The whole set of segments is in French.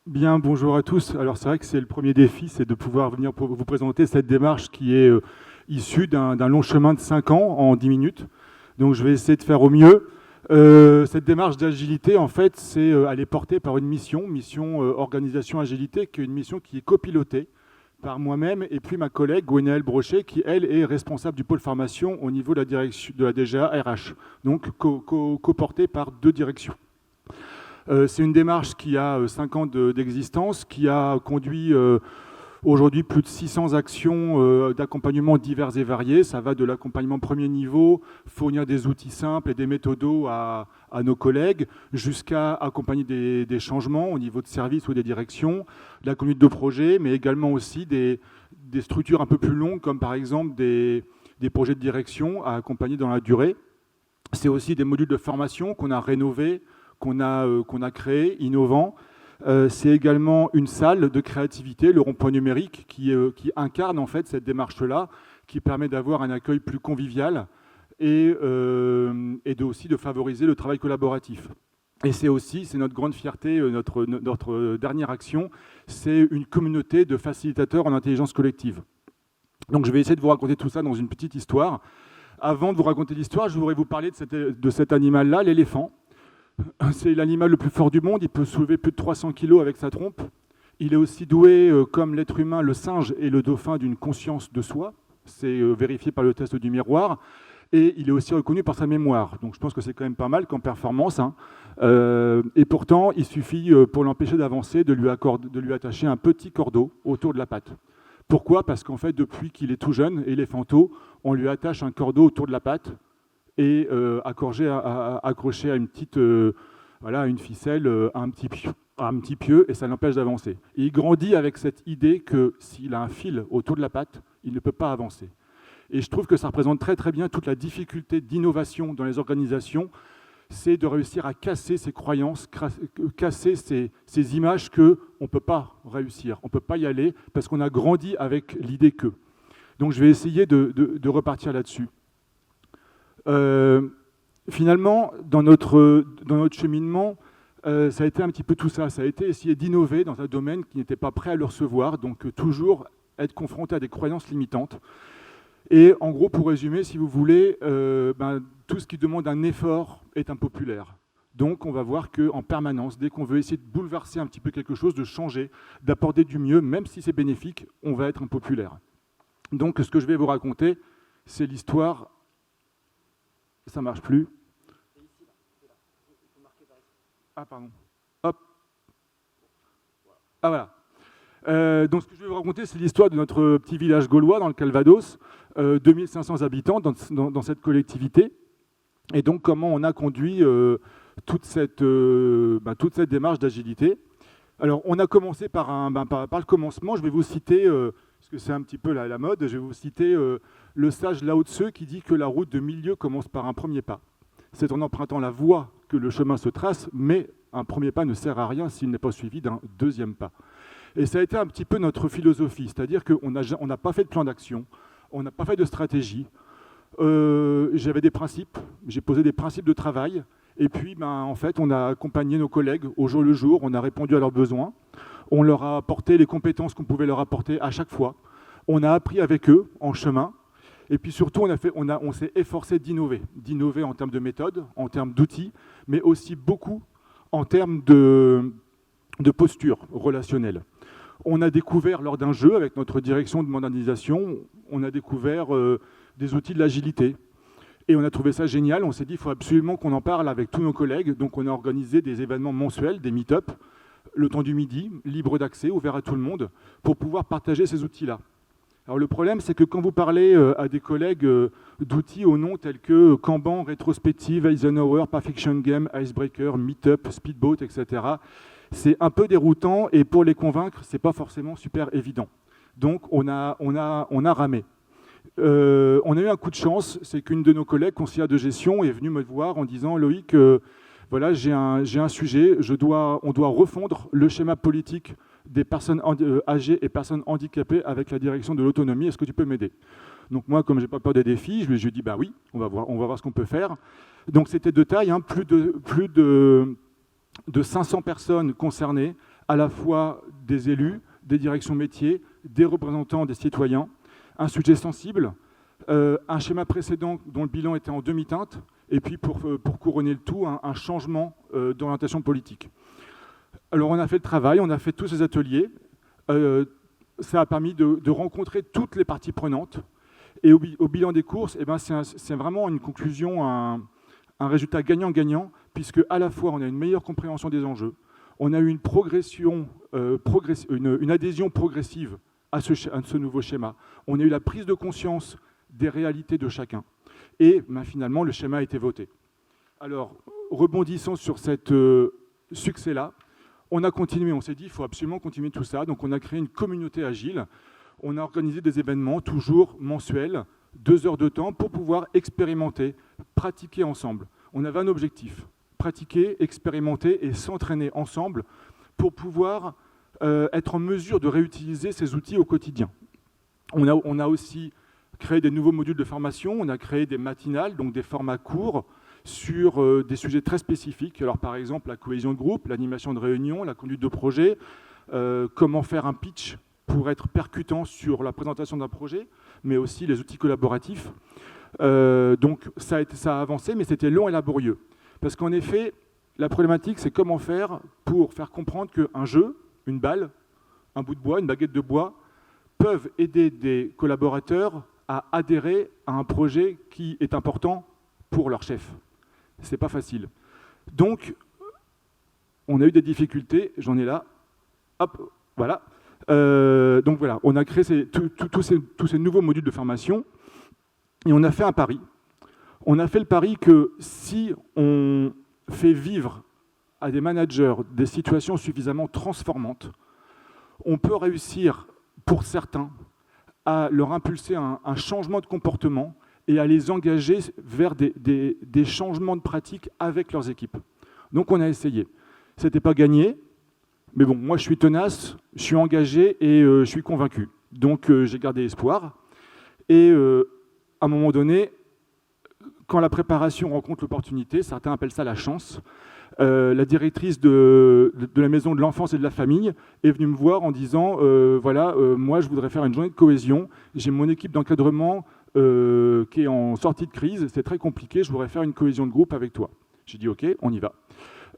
Bien, bonjour à tous. Alors c'est vrai que c'est le premier défi, c'est de pouvoir venir pour vous présenter cette démarche qui est issue d'un long chemin de 5 ans en 10 minutes. Donc je vais essayer de faire au mieux. Cette démarche d'agilité, en fait, elle est portée par une mission organisation agilité, qui est une mission qui est copilotée par moi-même et puis ma collègue Gwenaëlle Brochet, qui elle est responsable du pôle formation au niveau de la direction de la DGA RH. Donc co-portée par deux directions. C'est une démarche qui a 5 ans d'existence, qui a conduit aujourd'hui plus de 600 actions d'accompagnement divers et variés. Ça va de l'accompagnement premier niveau, fournir des outils simples et des méthodos à nos collègues, jusqu'à accompagner des changements au niveau de services ou des directions, de la conduite de projet, mais également aussi des structures un peu plus longues, comme par exemple des projets de direction à accompagner dans la durée. C'est aussi des modules de formation qu'on a rénovés, qu'on a créé, innovant. C'est également une salle de créativité, le rond-point numérique, qui incarne en fait cette démarche-là, qui permet d'avoir un accueil plus convivial et aussi de favoriser le travail collaboratif. Et c'est notre grande fierté, notre dernière action, c'est une communauté de facilitateurs en intelligence collective. Donc je vais essayer de vous raconter tout ça dans une petite histoire. Avant de vous raconter l'histoire, je voudrais vous parler de cet animal-là, l'éléphant. C'est l'animal le plus fort du monde, il peut soulever plus de 300 kg avec sa trompe. Il est aussi doué, comme l'être humain, le singe et le dauphin, d'une conscience de soi. C'est vérifié par le test du miroir. Et il est aussi reconnu par sa mémoire. Donc je pense que c'est quand même pas mal qu'en performance. Et pourtant, il suffit, pour l'empêcher d'avancer, de lui attacher un petit cordeau autour de la patte. Pourquoi ? Parce qu'en fait, depuis qu'il est tout jeune, éléphanto, on lui attache un cordeau autour de la patte et accroché à une petite, une ficelle, un petit pieu, et ça l'empêche d'avancer. Et il grandit avec cette idée que s'il a un fil autour de la patte, il ne peut pas avancer. Et je trouve que ça représente très très bien toute la difficulté d'innovation dans les organisations, c'est de réussir à casser ces croyances, casser ces images qu'on ne peut pas réussir, on ne peut pas y aller parce qu'on a grandi avec l'idée que. Donc je vais essayer de repartir là-dessus. Finalement, dans notre cheminement, ça a été un petit peu tout ça. Ça a été essayer d'innover dans un domaine qui n'était pas prêt à le recevoir, donc toujours être confronté à des croyances limitantes. Et en gros, pour résumer, si vous voulez, tout ce qui demande un effort est impopulaire. Donc on va voir qu'en permanence, dès qu'on veut essayer de bouleverser un petit peu quelque chose, de changer, d'apporter du mieux, même si c'est bénéfique, on va être impopulaire. Donc ce que je vais vous raconter, c'est l'histoire... Ça marche plus. Ah, pardon. Hop. Ah, voilà. Donc, ce que je vais vous raconter, c'est l'histoire de notre petit village gaulois dans le Calvados, 2500 habitants dans cette collectivité. Et donc, comment on a conduit toute cette démarche d'agilité. Alors, on a commencé par le commencement. Je vais vous citer, parce que c'est un petit peu la mode, je vais vous citer le sage Lao Tse qui dit que la route de milieu commence par un premier pas. C'est en empruntant la voie que le chemin se trace, mais un premier pas ne sert à rien s'il n'est pas suivi d'un deuxième pas. Et ça a été un petit peu notre philosophie, c'est-à-dire qu'on n'a pas fait de plan d'action, on n'a pas fait de stratégie. J'avais des principes, j'ai posé des principes de travail, et puis en fait on a accompagné nos collègues au jour le jour, on a répondu à leurs besoins, on leur a apporté les compétences qu'on pouvait leur apporter à chaque fois, on a appris avec eux en chemin, et puis surtout on s'est efforcé d'innover en termes de méthode, en termes d'outils, mais aussi beaucoup en termes de posture relationnelle. On a découvert lors d'un jeu avec notre direction de modernisation, on a découvert des outils de l'agilité. Et on a trouvé ça génial, on s'est dit qu'il faut absolument qu'on en parle avec tous nos collègues. Donc on a organisé des événements mensuels, des meet-up, le temps du midi, libre d'accès, ouvert à tout le monde, pour pouvoir partager ces outils-là. Alors le problème, c'est que quand vous parlez à des collègues d'outils aux noms tels que Kanban, Rétrospective, Eisenhower, Perfection Game, Icebreaker, Meetup, Speedboat, etc., c'est un peu déroutant et pour les convaincre, c'est pas forcément super évident. Donc on a ramé. On a eu un coup de chance, c'est qu'une de nos collègues conseillère de gestion est venue me voir en disant « Loïc, voilà, j'ai un sujet, on doit refondre le schéma politique des personnes âgées et personnes handicapées avec la direction de l'autonomie, est-ce que tu peux m'aider ?» Donc moi, comme j'ai pas peur des défis, je lui ai dit « bah oui, on va voir ce qu'on peut faire ». Donc c'était de taille, plus de 500 personnes concernées, à la fois des élus, des directions métiers, des représentants des citoyens, un sujet sensible, un schéma précédent dont le bilan était en demi-teinte, et puis pour couronner le tout, un changement d'orientation politique. Alors on a fait le travail, on a fait tous ces ateliers, ça a permis de rencontrer toutes les parties prenantes, et au bilan des courses, c'est vraiment une conclusion, un résultat gagnant-gagnant, puisque à la fois on a une meilleure compréhension des enjeux, on a eu une progression, une adhésion progressive à ce nouveau schéma, on a eu la prise de conscience des réalités de chacun, et finalement le schéma a été voté. Alors, rebondissant sur cet succès-là, on a continué, on s'est dit il faut absolument continuer tout ça, donc on a créé une communauté agile, on a organisé des événements toujours mensuels, 2 heures de temps pour pouvoir expérimenter, pratiquer ensemble. On avait un objectif, pratiquer, expérimenter et s'entraîner ensemble pour pouvoir être en mesure de réutiliser ces outils au quotidien. On a aussi créé des nouveaux modules de formation, on a créé des matinales, donc des formats courts, sur des sujets très spécifiques. Alors par exemple la cohésion de groupe, l'animation de réunion, la conduite de projet, comment faire un pitch pour être percutant sur la présentation d'un projet, mais aussi les outils collaboratifs. Donc ça a avancé, mais c'était long et laborieux. Parce qu'en effet, la problématique, c'est comment faire pour faire comprendre qu'un jeu, une balle, un bout de bois, une baguette de bois, peuvent aider des collaborateurs à adhérer à un projet qui est important pour leur chef. C'est pas facile. Donc, on a eu des difficultés, j'en ai là, hop, voilà. Donc voilà, on a créé tous ces nouveaux modules de formation et on a fait un pari. On a fait le pari que si on fait vivre à des managers des situations suffisamment transformantes, on peut réussir, pour certains, à leur impulser un changement de comportement et à les engager vers des changements de pratique avec leurs équipes. Donc on a essayé. Ce n'était pas gagné, mais bon, moi je suis tenace, je suis engagé et je suis convaincu. Donc j'ai gardé espoir. Et à un moment donné, quand la préparation rencontre l'opportunité, certains appellent ça la chance, la directrice de la maison de l'enfance et de la famille est venue me voir en disant moi je voudrais faire une journée de cohésion, j'ai mon équipe d'encadrement qui est en sortie de crise, c'est très compliqué, je voudrais faire une cohésion de groupe avec toi. J'ai dit ok, on y va.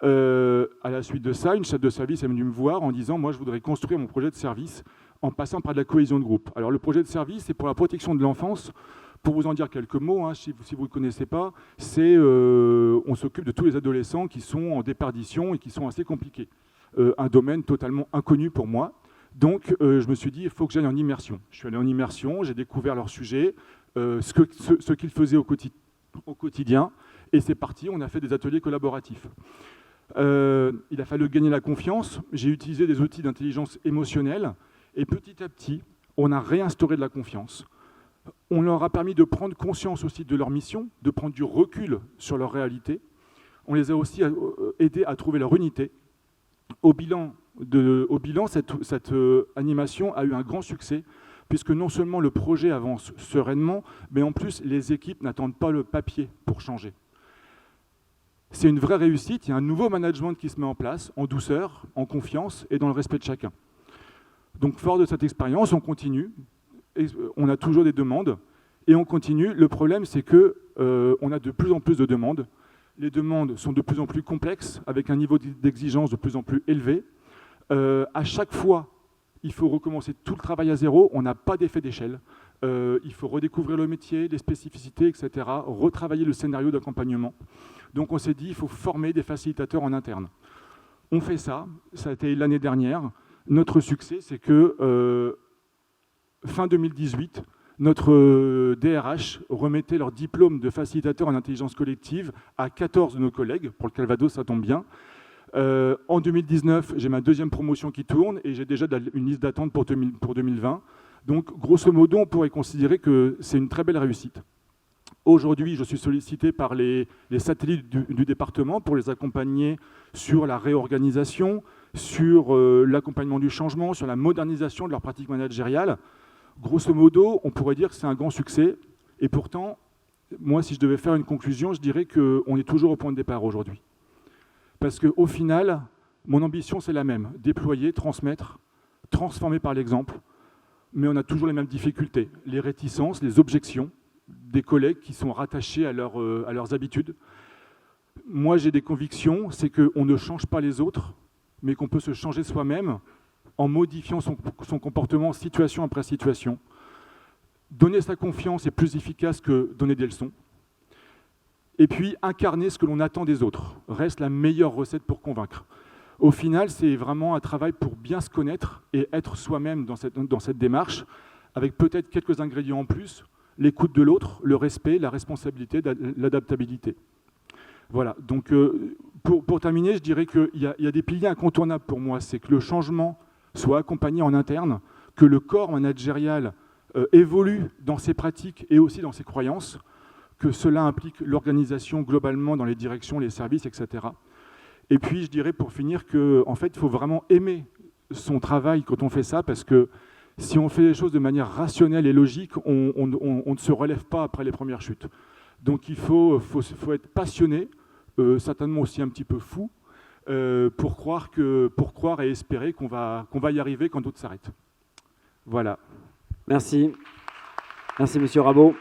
À la suite de ça, une chef de service est venue me voir en disant moi je voudrais construire mon projet de service en passant par de la cohésion de groupe. Alors le projet de service, c'est pour la protection de l'enfance. Pour vous en dire quelques mots, si vous ne connaissez pas, c'est on s'occupe de tous les adolescents qui sont en déperdition et qui sont assez compliqués. Un domaine totalement inconnu pour moi. Donc je me suis dit, il faut que j'aille en immersion. Je suis allé en immersion, j'ai découvert leur sujet, ce qu'ils faisaient au quotidien, et c'est parti, on a fait des ateliers collaboratifs. Il a fallu gagner la confiance, j'ai utilisé des outils d'intelligence émotionnelle, et petit à petit, on a réinstauré de la confiance. On leur a permis de prendre conscience aussi de leur mission, de prendre du recul sur leur réalité. On les a aussi aidés à trouver leur unité. Au bilan, cette animation a eu un grand succès, puisque non seulement le projet avance sereinement, mais en plus, les équipes n'attendent pas le papier pour changer. C'est une vraie réussite, il y a un nouveau management qui se met en place, en douceur, en confiance et dans le respect de chacun. Donc, fort de cette expérience, on continue. On a toujours des demandes et on continue. Le problème, c'est qu'on a de plus en plus de demandes. Les demandes sont de plus en plus complexes, avec un niveau d'exigence de plus en plus élevé. À chaque fois, il faut recommencer tout le travail à zéro. On n'a pas d'effet d'échelle. Il faut redécouvrir le métier, les spécificités, etc. Retravailler le scénario d'accompagnement. Donc on s'est dit, il faut former des facilitateurs en interne. On fait ça. Ça a été l'année dernière. Notre succès, c'est que fin 2018, notre DRH remettait leur diplôme de facilitateur en intelligence collective à 14 de nos collègues. Pour le Calvados, ça tombe bien. En 2019, j'ai ma deuxième promotion qui tourne et j'ai déjà une liste d'attente pour 2020. Donc, grosso modo, on pourrait considérer que c'est une très belle réussite. Aujourd'hui, je suis sollicité par les satellites du département pour les accompagner sur la réorganisation, sur l'accompagnement du changement, sur la modernisation de leur pratique managériale. Grosso modo, on pourrait dire que c'est un grand succès. Et pourtant, moi, si je devais faire une conclusion, je dirais qu'on est toujours au point de départ aujourd'hui. Parce qu'au final, Mon ambition, c'est la même, déployer, transmettre, transformer par l'exemple, mais on a toujours les mêmes difficultés, les réticences, les objections des collègues qui sont rattachés à leurs habitudes. Moi, j'ai des convictions, c'est qu'on ne change pas les autres, mais qu'on peut se changer soi-même en modifiant son comportement situation après situation. Donner sa confiance est plus efficace que donner des leçons. Et puis, incarner ce que l'on attend des autres reste la meilleure recette pour convaincre. Au final, c'est vraiment un travail pour bien se connaître et être soi-même dans cette démarche, avec peut-être quelques ingrédients en plus, l'écoute de l'autre, le respect, la responsabilité, l'adaptabilité. Voilà, donc pour terminer, je dirais qu'il y a des piliers incontournables pour moi, c'est que le changement soit accompagné en interne, que le corps managérial évolue dans ses pratiques et aussi dans ses croyances, que cela implique l'organisation globalement dans les directions, les services, etc. Et puis, je dirais pour finir qu'en fait, il faut vraiment aimer son travail quand on fait ça, parce que si on fait les choses de manière rationnelle et logique, on ne se relève pas après les premières chutes. Donc, il faut être passionné, certainement aussi un petit peu fou, pour croire et espérer qu'on va y arriver quand d'autres s'arrêtent. Voilà. Merci. Merci, Monsieur Rabaud.